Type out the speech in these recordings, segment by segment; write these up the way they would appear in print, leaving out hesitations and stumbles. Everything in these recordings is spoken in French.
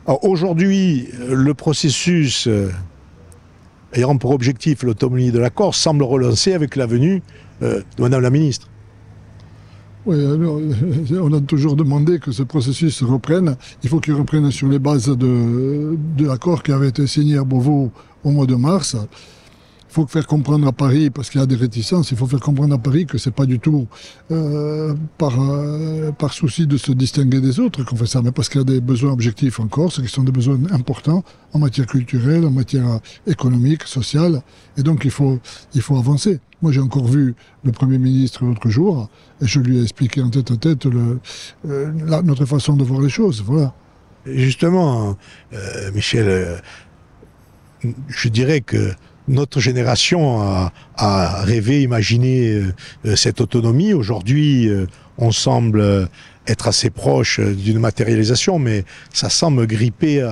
Aujourd'hui, le processus ayant pour objectif l'autonomie de la Corse semble relancer avec la venue de Madame la Ministre. Oui, alors, on a toujours demandé que ce processus reprenne. Il faut qu'il reprenne sur les bases de l'accord qui avait été signé à Beauvau au mois de mars. Il faut faire comprendre à Paris, parce qu'il y a des réticences, il faut faire comprendre à Paris que ce n'est pas du tout par souci de se distinguer des autres qu'on fait ça, mais parce qu'il y a des besoins objectifs en Corse, qui sont des besoins importants en matière culturelle, en matière économique, sociale, et donc il faut avancer. Moi, j'ai encore vu le Premier ministre l'autre jour, et je lui ai expliqué en tête à tête notre façon de voir les choses. Voilà. Justement, Michel, je dirais que notre génération a rêvé, imaginé cette autonomie. Aujourd'hui, on semble être assez proche d'une matérialisation, mais ça semble gripper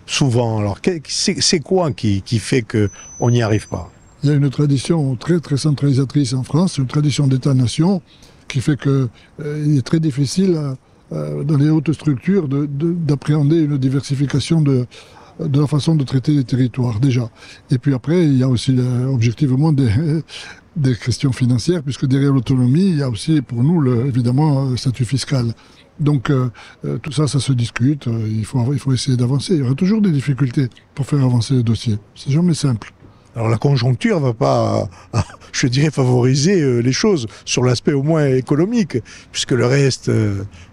souvent. Alors, c'est quoi qui fait qu'on n'y arrive pas? Il y a une tradition très, très centralisatrice en France, une tradition d'État-nation, qui fait qu'il est très difficile dans les hautes structures d'appréhender une diversification de la façon de traiter les territoires, déjà. Et puis après, il y a aussi objectivement des questions financières, puisque derrière l'autonomie, il y a aussi pour nous, évidemment, le statut fiscal. Donc tout ça, ça se discute, il faut essayer d'avancer. Il y aura toujours des difficultés pour faire avancer les dossiers. C'est jamais simple. Alors la conjoncture ne va pas, je dirais, favoriser les choses sur l'aspect au moins économique, puisque le reste,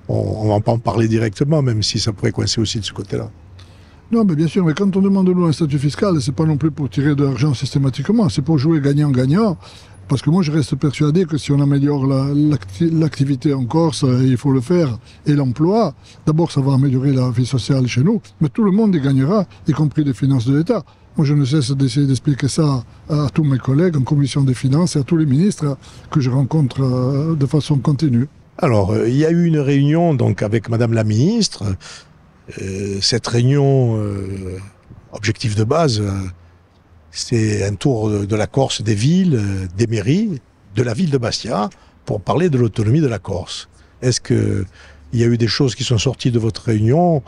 on ne va pas en parler directement, même si ça pourrait coincer aussi de ce côté-là. Non, mais bien sûr, mais quand on demande de nous un statut fiscal, c'est pas non plus pour tirer de l'argent systématiquement, c'est pour jouer gagnant-gagnant. Parce que moi, je reste persuadé que si on améliore l'activité en Corse, il faut le faire, et l'emploi, d'abord, ça va améliorer la vie sociale chez nous, mais tout le monde y gagnera, y compris les finances de l'État. Moi, je ne cesse d'essayer d'expliquer ça à tous mes collègues en commission des finances et à tous les ministres que je rencontre de façon continue. Alors, il y a eu une réunion donc avec Madame la Ministre. Cette réunion, objectif de base, c'est un tour de la Corse, des villes, des mairies, de la ville de Bastia, pour parler de l'autonomie de la Corse. Est-ce qu'il y a eu des choses qui sont sorties de votre réunion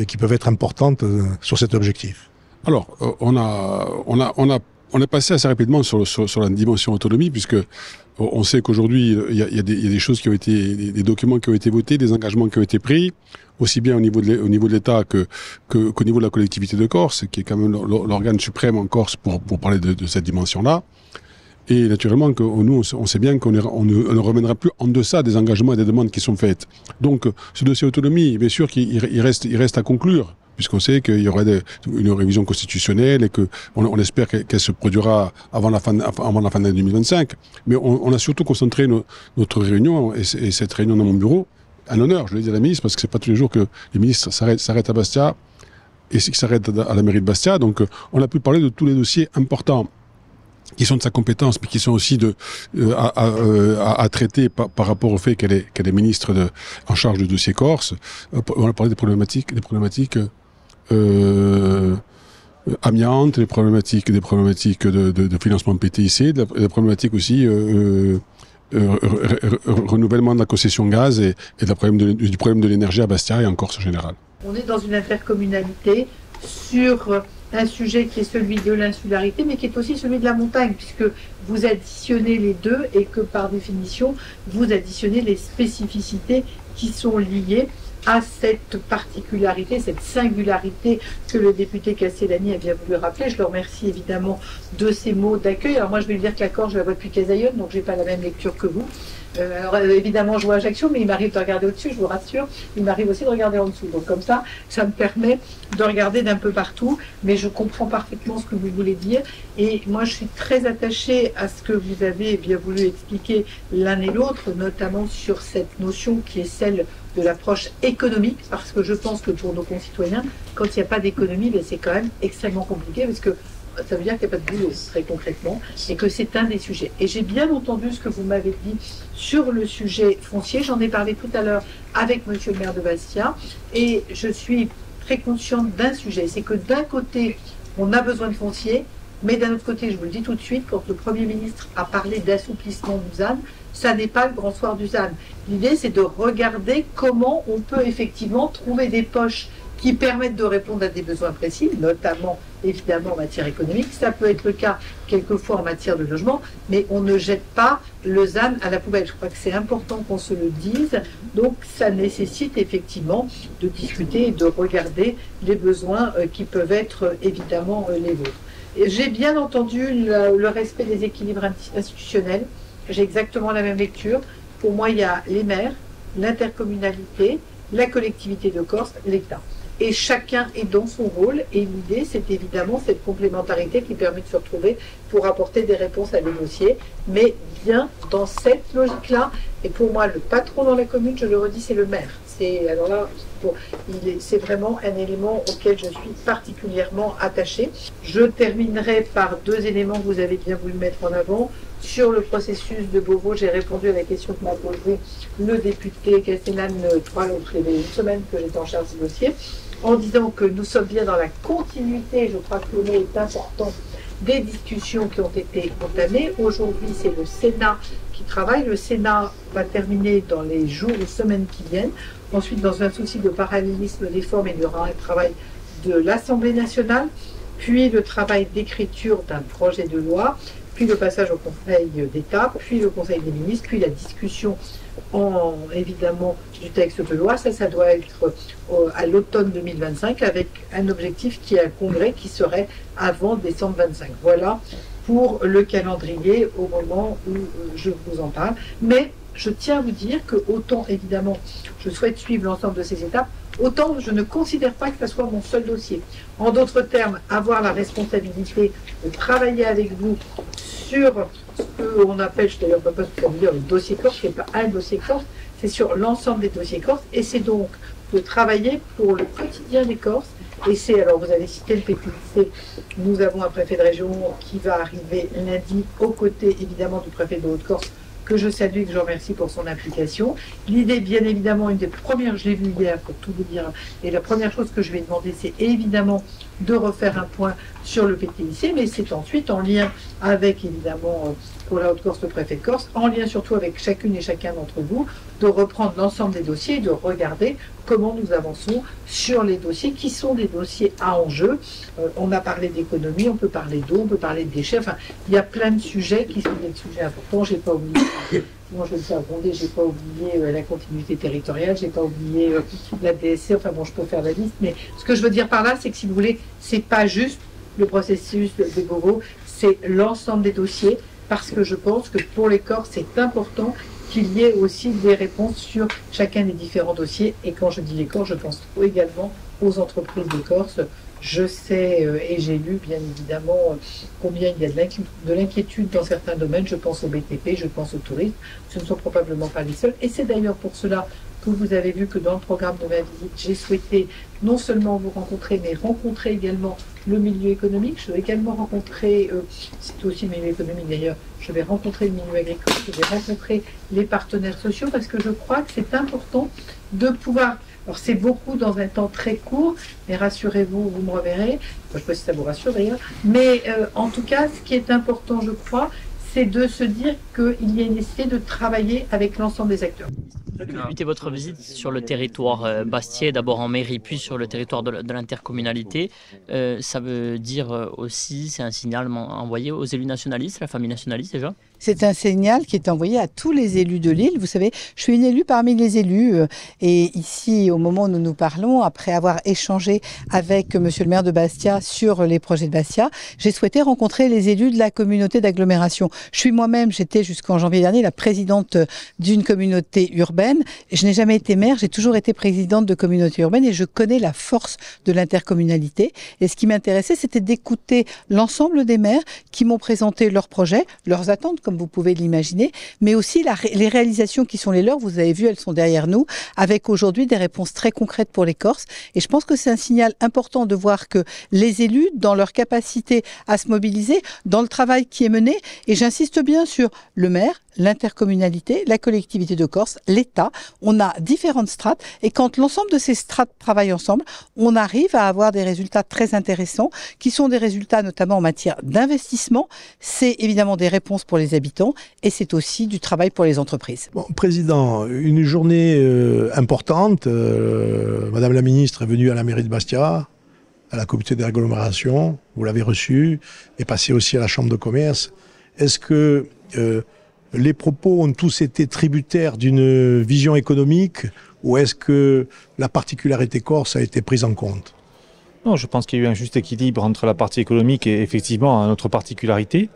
qui peuvent être importantes sur cet objectif? Alors, on est passé assez rapidement sur la dimension autonomie, puisque on sait qu'aujourd'hui, il y a des choses qui ont été, des documents qui ont été votés, des engagements qui ont été pris, aussi bien au niveau de l'État qu'au niveau de la collectivité de Corse, qui est quand même l'organe suprême en Corse pour parler de cette dimension-là. Et naturellement, que nous, on sait bien qu'on ne reviendra plus en deçà des engagements et des demandes qui sont faites. Donc, ce dossier autonomie, bien sûr qu'il reste à conclure, puisqu'on sait qu'il y aura une révision constitutionnelle et qu'on espère qu'elle se produira avant la fin de l'année 2025. Mais on a surtout concentré notre réunion, et cette réunion dans mon bureau, un honneur, je l'ai dit à la ministre, parce que c'est pas tous les jours que les ministres s'arrêtent à Bastia et qu'ils s'arrêtent à la mairie de Bastia. Donc, on a pu parler de tous les dossiers importants qui sont de sa compétence, mais qui sont aussi à traiter par rapport au fait qu'elle est ministre en charge du dossier Corse. On a parlé des problématiques amiantes, des problématiques de financement PTIC, des problématiques aussi renouvellement de la concession gaz et du problème de l'énergie à Bastia et en Corse en général. On est dans une intercommunalité sur un sujet qui est celui de l'insularité, mais qui est aussi celui de la montagne, puisque vous additionnez les deux et que par définition, vous additionnez les spécificités qui sont liées à cette particularité, cette singularité que le député Castellani a bien voulu rappeler. Je le remercie évidemment de ces mots d'accueil. Alors moi, je vais lui dire que la Corse, je la vois depuis Casaillon, donc je n'ai pas la même lecture que vous. Alors évidemment, je vois Ajaccio, mais il m'arrive de regarder au-dessus, je vous rassure. Il m'arrive aussi de regarder en dessous. Donc comme ça me permet de regarder d'un peu partout. Mais je comprends parfaitement ce que vous voulez dire. Et moi, je suis très attachée à ce que vous avez bien voulu expliquer l'un et l'autre, notamment sur cette notion qui est celle de l'approche économique, parce que je pense que pour nos concitoyens, quand il n'y a pas d'économie, c'est quand même extrêmement compliqué, parce que ça veut dire qu'il n'y a pas de boulot, très concrètement, et que c'est un des sujets. Et j'ai bien entendu ce que vous m'avez dit sur le sujet foncier. J'en ai parlé tout à l'heure avec monsieur le maire de Bastia, et je suis très consciente d'un sujet, c'est que d'un côté, on a besoin de foncier, mais d'un autre côté, je vous le dis tout de suite, quand le Premier ministre a parlé d'assouplissement du ZAN, ça n'est pas le grand soir du ZAN. L'idée, c'est de regarder comment on peut effectivement trouver des poches qui permettent de répondre à des besoins précis, notamment évidemment en matière économique. Ça peut être le cas quelquefois en matière de logement, mais on ne jette pas le ZAN à la poubelle. Je crois que c'est important qu'on se le dise. Donc ça nécessite effectivement de discuter et de regarder les besoins qui peuvent être évidemment les vôtres. J'ai bien entendu le respect des équilibres institutionnels. J'ai exactement la même lecture. Pour moi, il y a les maires, l'intercommunalité, la collectivité de Corse, l'État. Et chacun est dans son rôle. Et l'idée, c'est évidemment cette complémentarité qui permet de se retrouver pour apporter des réponses à des dossiers, mais bien dans cette logique-là. Et pour moi, le patron dans la commune, je le redis, c'est le maire. Alors là, c'est vraiment un élément auquel je suis particulièrement attachée. Je terminerai par 2 éléments que vous avez bien voulu mettre en avant. Sur le processus de Beauvau, j'ai répondu à la question que m'a posée le député Castellane il y a une semaine que j'étais en charge du dossier, en disant que nous sommes bien dans la continuité, je crois que le mot est important, des discussions qui ont été entamées. Aujourd'hui, c'est le Sénat qui travaille. Le Sénat va terminer dans les jours ou semaines qui viennent. Ensuite, dans un souci de parallélisme des formes, il y aura un travail de l'Assemblée nationale, puis le travail d'écriture d'un projet de loi, puis le passage au Conseil d'État, puis le Conseil des ministres, puis la discussion évidemment du texte de loi. Ça doit être à l'automne 2025 avec un objectif qui est un congrès qui serait avant décembre 25. Voilà pour le calendrier au moment où je vous en parle. Mais je tiens à vous dire que autant évidemment je souhaite suivre l'ensemble de ces étapes, autant je ne considère pas que ce soit mon seul dossier. En d'autres termes, avoir la responsabilité de travailler avec vous sur ce qu'on appelle, je ne sais pas ce que ça veut dire, le dossier Corse, qui n'est pas un dossier Corse, c'est sur l'ensemble des dossiers Corse, et c'est donc de travailler pour le quotidien des Corses. Et c'est, alors vous avez cité le PQC, nous avons un préfet de région qui va arriver lundi, aux côtés évidemment du préfet de Haute-Corse, que je salue et que je remercie pour son implication. L'idée, bien évidemment, une des premières, je l'ai vue hier pour tout vous dire, et la première chose que je vais demander, c'est évidemment de refaire un point sur le PTIC, mais c'est ensuite en lien avec, évidemment, pour la Haute-Corse, le préfet de Corse, en lien surtout avec chacune et chacun d'entre vous, de reprendre l'ensemble des dossiers et de regarder comment nous avançons sur les dossiers qui sont des dossiers à enjeu. On a parlé d'économie, on peut parler d'eau, on peut parler de déchets, enfin, il y a plein de sujets qui sont des sujets importants. J'ai pas oublié, moi je le sais à Grondé, j'ai pas oublié la continuité territoriale, j'ai pas oublié la DSC, enfin bon, je peux faire la liste, mais ce que je veux dire par là, c'est que si vous voulez, c'est pas juste le processus de Beauvau, c'est l'ensemble des dossiers, parce que je pense que pour les Corses, c'est important qu'il y ait aussi des réponses sur chacun des différents dossiers. Et quand je dis les Corses, je pense également aux entreprises de Corse. Je sais et j'ai lu bien évidemment combien il y a de l'inquiétude dans certains domaines. Je pense au BTP, je pense au tourisme. Ce ne sont probablement pas les seuls. Et c'est d'ailleurs pour cela que vous avez vu que dans le programme de ma visite, j'ai souhaité non seulement vous rencontrer, mais rencontrer également le milieu économique. Je vais également rencontrer, c'est aussi le milieu économique d'ailleurs, je vais rencontrer le milieu agricole, je vais rencontrer les partenaires sociaux, parce que je crois que c'est important de pouvoir... Alors c'est beaucoup dans un temps très court, mais rassurez-vous, vous me reverrez, enfin, je ne sais pas si ça vous rassure d'ailleurs, mais en tout cas, ce qui est important, je crois, c'est de se dire qu'il y a une nécessité de travailler avec l'ensemble des acteurs. Débutez votre visite sur le territoire bastiais, d'abord en mairie, puis sur le territoire de l'intercommunalité. Ça veut dire aussi, c'est un signal envoyé aux élus nationalistes, la famille nationaliste déjà? C'est un signal qui est envoyé à tous les élus de l'île. Vous savez, je suis une élue parmi les élus. Et ici, au moment où nous nous parlons, après avoir échangé avec monsieur le maire de Bastia sur les projets de Bastia, j'ai souhaité rencontrer les élus de la communauté d'agglomération. Je suis moi-même, j'étais jusqu'en janvier dernier la présidente d'une communauté urbaine. Je n'ai jamais été maire, j'ai toujours été présidente de communauté urbaine et je connais la force de l'intercommunalité. Et ce qui m'intéressait, c'était d'écouter l'ensemble des maires qui m'ont présenté leurs projets, leurs attentes, comme vous pouvez l'imaginer, mais aussi les réalisations qui sont les leurs. Vous avez vu, elles sont derrière nous, avec aujourd'hui des réponses très concrètes pour les Corses. Et je pense que c'est un signal important de voir que les élus, dans leur capacité à se mobiliser, dans le travail qui est mené, et j'insiste bien sur le maire, l'intercommunalité, la collectivité de Corse, l'État. On a différentes strates et quand l'ensemble de ces strates travaillent ensemble, on arrive à avoir des résultats très intéressants qui sont des résultats notamment en matière d'investissement. C'est évidemment des réponses pour les habitants et c'est aussi du travail pour les entreprises. Bon, Président, une journée importante. Madame la ministre est venue à la mairie de Bastia, à la communauté d'agglomération. Vous l'avez reçue, et passée aussi à la chambre de commerce. Est-ce que les propos ont tous été tributaires d'une vision économique ou est-ce que la particularité corse a été prise en compte? Non, je pense qu'il y a eu un juste équilibre entre la partie économique et effectivement notre particularité.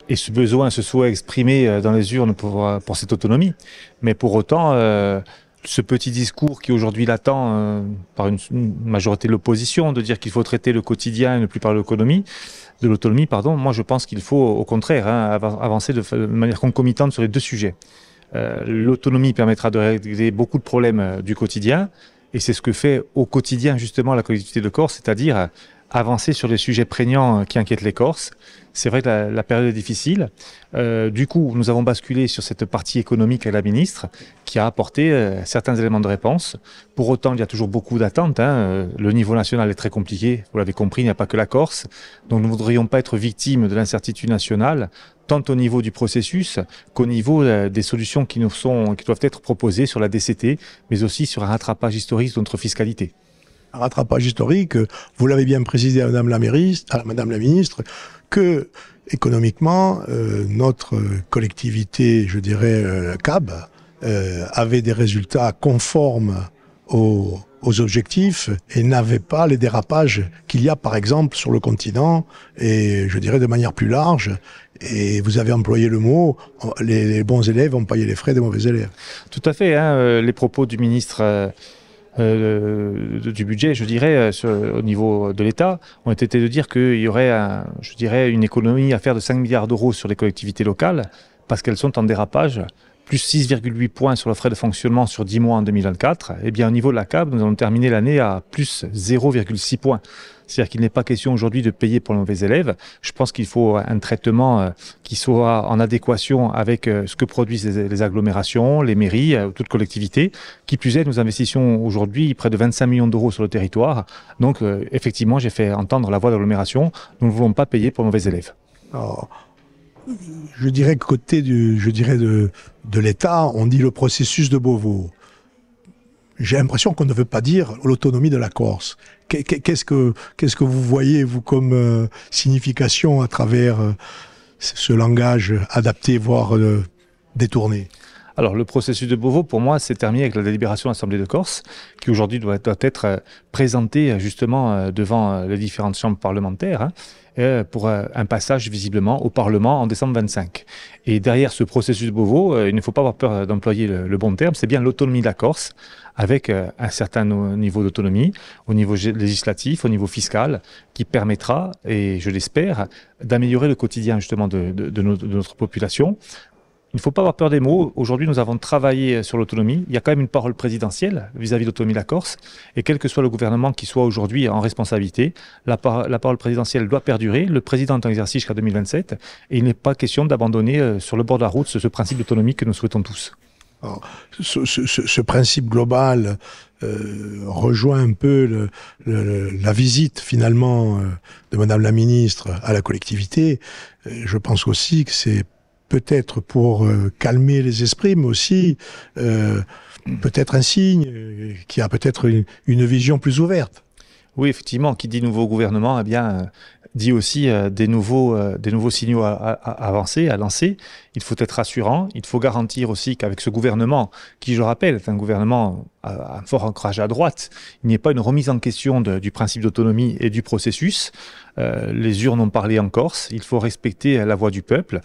Et ce besoin, ce souhait exprimé dans les urnes pour cette autonomie. Mais pour autant, ce petit discours qui aujourd'hui l'attend par une majorité de l'opposition, de dire qu'il faut traiter le quotidien et ne plus parler de l'autonomie, moi je pense qu'il faut au contraire avancer de manière concomitante sur les deux sujets. L'autonomie permettra de régler beaucoup de problèmes du quotidien, et c'est ce que fait au quotidien justement la collectivité de Corse, c'est-à-dire avancer sur les sujets prégnants qui inquiètent les Corses. C'est vrai que la période est difficile. Du coup, nous avons basculé sur cette partie économique à la ministre qui a apporté certains éléments de réponse. Pour autant, il y a toujours beaucoup d'attentes. Le niveau national est très compliqué. Vous l'avez compris, il n'y a pas que la Corse. Donc nous ne voudrions pas être victimes de l'incertitude nationale, tant au niveau du processus qu'au niveau des solutions qui doivent être proposées sur la DCT, mais aussi sur un rattrapage historique de notre fiscalité. Un rattrapage historique, vous l'avez bien précisé à Madame la ministre, que économiquement, notre collectivité, je dirais CAB, avait des résultats conformes aux objectifs et n'avait pas les dérapages qu'il y a par exemple sur le continent et je dirais de manière plus large. Et vous avez employé le mot, les bons élèves ont payé les frais des mauvais élèves. Tout à fait, les propos du ministre du budget, je dirais, au niveau de l'État, ont été de dire qu'il y aurait, une économie à faire de 5 milliards d'euros sur les collectivités locales, parce qu'elles sont en dérapage, plus 6,8 points sur le frais de fonctionnement sur 10 mois en 2024. Eh bien, au niveau de la CAB, nous allons terminer l'année à plus 0,6 points. C'est-à-dire qu'il n'est pas question aujourd'hui de payer pour les mauvais élèves. Je pense qu'il faut un traitement qui soit en adéquation avec ce que produisent les agglomérations, les mairies, toute collectivité. Qui plus est, nous investissons aujourd'hui près de 25 millions d'euros sur le territoire. Donc, effectivement, j'ai fait entendre la voix de l'agglomération. Nous ne voulons pas payer pour les mauvais élèves. Alors, je dirais que côté de l'État, on dit le processus de Beauvau. J'ai l'impression qu'on ne veut pas dire l'autonomie de la Corse. Qu'est-ce que vous voyez, vous, comme signification à travers ce langage adapté, voire détourné? Alors, le processus de Beauvau, pour moi, s'est terminé avec la délibération de l'Assemblée de Corse, qui aujourd'hui doit être présentée justement devant les différentes chambres parlementaires, pour un passage visiblement au Parlement en décembre 25. Et derrière ce processus de Beauvau, il ne faut pas avoir peur d'employer le bon terme, c'est bien l'autonomie de la Corse, avec un certain niveau d'autonomie, au niveau législatif, au niveau fiscal, qui permettra, et je l'espère, d'améliorer le quotidien justement de notre population. Il ne faut pas avoir peur des mots. Aujourd'hui, nous avons travaillé sur l'autonomie. Il y a quand même une parole présidentielle vis-à-vis de l'autonomie de la Corse. Et quel que soit le gouvernement qui soit aujourd'hui en responsabilité, la parole présidentielle doit perdurer. Le président est en exercice jusqu'à 2027. Et il n'est pas question d'abandonner sur le bord de la route ce principe d'autonomie que nous souhaitons tous. Alors, ce principe global rejoint un peu la visite finalement de Madame la ministre à la collectivité. Je pense aussi que c'est peut-être pour calmer les esprits, mais aussi peut-être un signe qui a peut-être une vision plus ouverte. Oui, effectivement, qui dit nouveau gouvernement, eh bien, dit aussi des nouveaux signaux à lancer. Il faut être rassurant. Il faut garantir aussi qu'avec ce gouvernement, qui, je rappelle, est un gouvernement à un fort ancrage à droite, il n'y ait pas une remise en question du principe d'autonomie et du processus. Les urnes ont parlé en Corse. Il faut respecter la voix du peuple.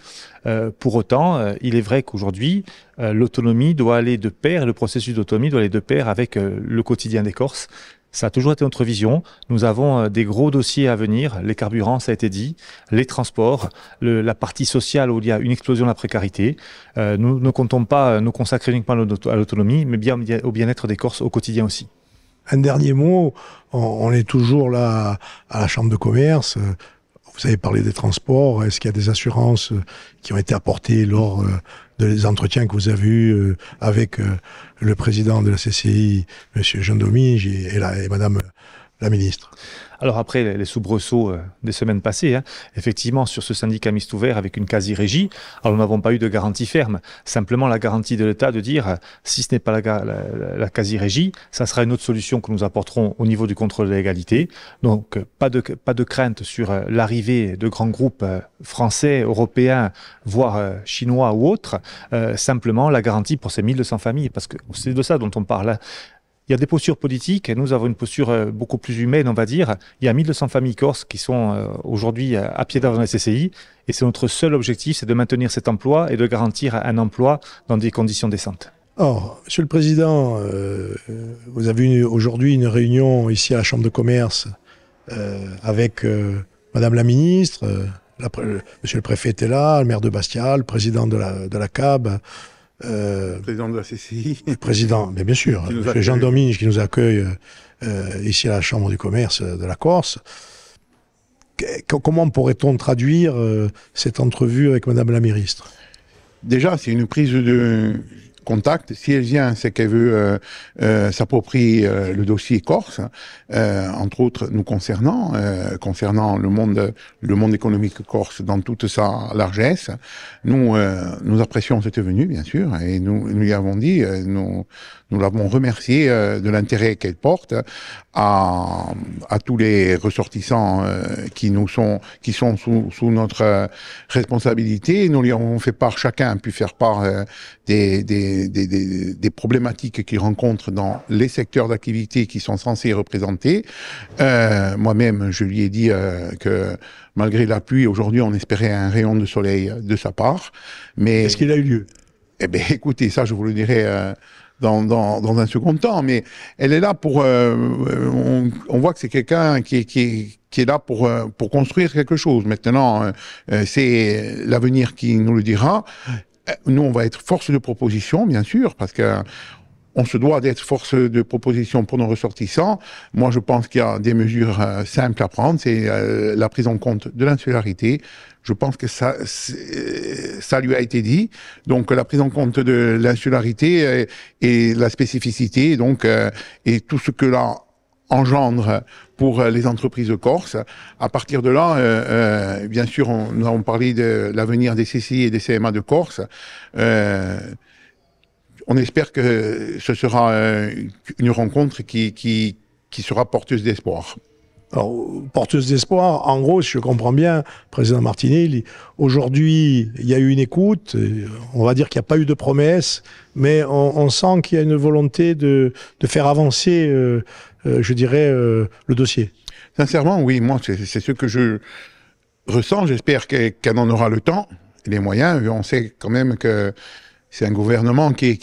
Pour autant, il est vrai qu'aujourd'hui, l'autonomie doit aller de pair, le processus d'autonomie doit aller de pair avec le quotidien des Corses. Ça a toujours été notre vision. Nous avons des gros dossiers à venir. Les carburants, ça a été dit. Les transports, la partie sociale où il y a une explosion de la précarité. Nous ne comptons pas nous consacrer uniquement à l'autonomie, mais bien au bien-être des Corses au quotidien aussi. Un dernier mot. On est toujours là à la Chambre de commerce. Vous avez parlé des transports. Est-ce qu'il y a des assurances qui ont été apportées lors des entretiens que vous avez eus avec le président de la CCI, M. Jean Domingue, et Madame la ministre. Alors après les soubresauts des semaines passées, effectivement sur ce syndicat mixte ouvert avec une quasi-régie, alors nous n'avons pas eu de garantie ferme, simplement la garantie de l'État de dire si ce n'est pas la quasi-régie, ça sera une autre solution que nous apporterons au niveau du contrôle de l'égalité. Donc pas de crainte sur l'arrivée de grands groupes français, européens, voire chinois ou autres, simplement la garantie pour ces 1200 familles, parce que c'est de ça dont on parle. Il y a des postures politiques, et nous avons une posture beaucoup plus humaine, on va dire. Il y a 1200 familles corses qui sont aujourd'hui à pied d'œuvre dans la CCI, et c'est notre seul objectif, c'est de maintenir cet emploi et de garantir un emploi dans des conditions décentes. Or, Monsieur le Président, vous avez aujourd'hui une réunion ici à la Chambre de commerce avec Madame la Ministre, Monsieur le Préfet était là, le maire de Bastia, le président de la CAB, président de la CCI. Président, mais bien sûr, Jean Domingue qui nous accueille ici à la Chambre du commerce de la Corse. Comment pourrait-on traduire cette entrevue avec Madame la ministre? Déjà, c'est une prise de contact. Si elle vient, c'est qu'elle veut s'approprier le dossier corse, entre autres nous concernant le monde économique corse dans toute sa largesse. Nous apprécions cette venue, bien sûr, et nous lui avons dit, nous l'avons remercié de l'intérêt qu'elle porte à tous les ressortissants qui sont sous notre responsabilité. Nous lui avons fait part, chacun a pu faire part des problématiques qu'ils rencontrent dans les secteurs d'activité qui sont censés représenter. Moi-même, je lui ai dit que malgré la pluie, aujourd'hui, on espérait un rayon de soleil de sa part. Mais est-ce qu'il a eu lieu? Eh bien, écoutez, ça, je vous le dirai dans un second temps. Mais elle est là pour... on voit que c'est quelqu'un qui est là pour construire quelque chose. Maintenant, c'est l'avenir qui nous le dira. Nous, on va être force de proposition, bien sûr, parce que on se doit d'être force de proposition pour nos ressortissants. Moi, je pense qu'il y a des mesures simples à prendre. C'est la prise en compte de l'insularité. Je pense que ça lui a été dit. Donc, la prise en compte de l'insularité et la spécificité, donc, et tout ce que là engendre pour les entreprises corses. À partir de là, bien sûr, nous avons parlé de l'avenir des CCI et des CMA de Corse. On espère que ce sera une rencontre qui sera porteuse d'espoir. Alors, porteuse d'espoir, en gros, si je comprends bien, Président Martinelli, aujourd'hui, il y a eu une écoute, on va dire qu'il n'y a pas eu de promesses, mais on sent qu'il y a une volonté de faire avancer, je dirais, le dossier. Sincèrement, oui, moi, c'est ce que je ressens. J'espère qu'elle en aura le temps et les moyens. On sait quand même que c'est un gouvernement qui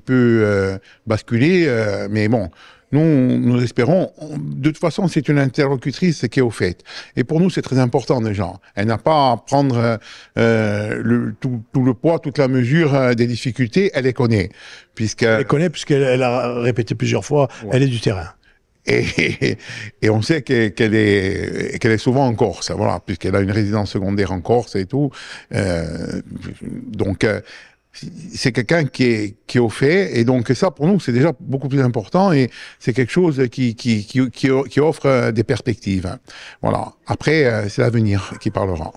peut basculer, mais bon, nous espérons. De toute façon, c'est une interlocutrice qui est au fait. Et pour nous, c'est très important déjà. Elle n'a pas à prendre tout le poids, toute la mesure des difficultés. Elle les connaît. Elle les connaît puisqu'elle a répété plusieurs fois, ouais. Elle est du terrain. Et on sait qu'elle est souvent en Corse, voilà, puisqu'elle a une résidence secondaire en Corse et tout. Donc, c'est quelqu'un qui est au fait, et donc ça, pour nous, c'est déjà beaucoup plus important, et c'est quelque chose qui offre des perspectives. Voilà. Après, c'est l'avenir qui parlera.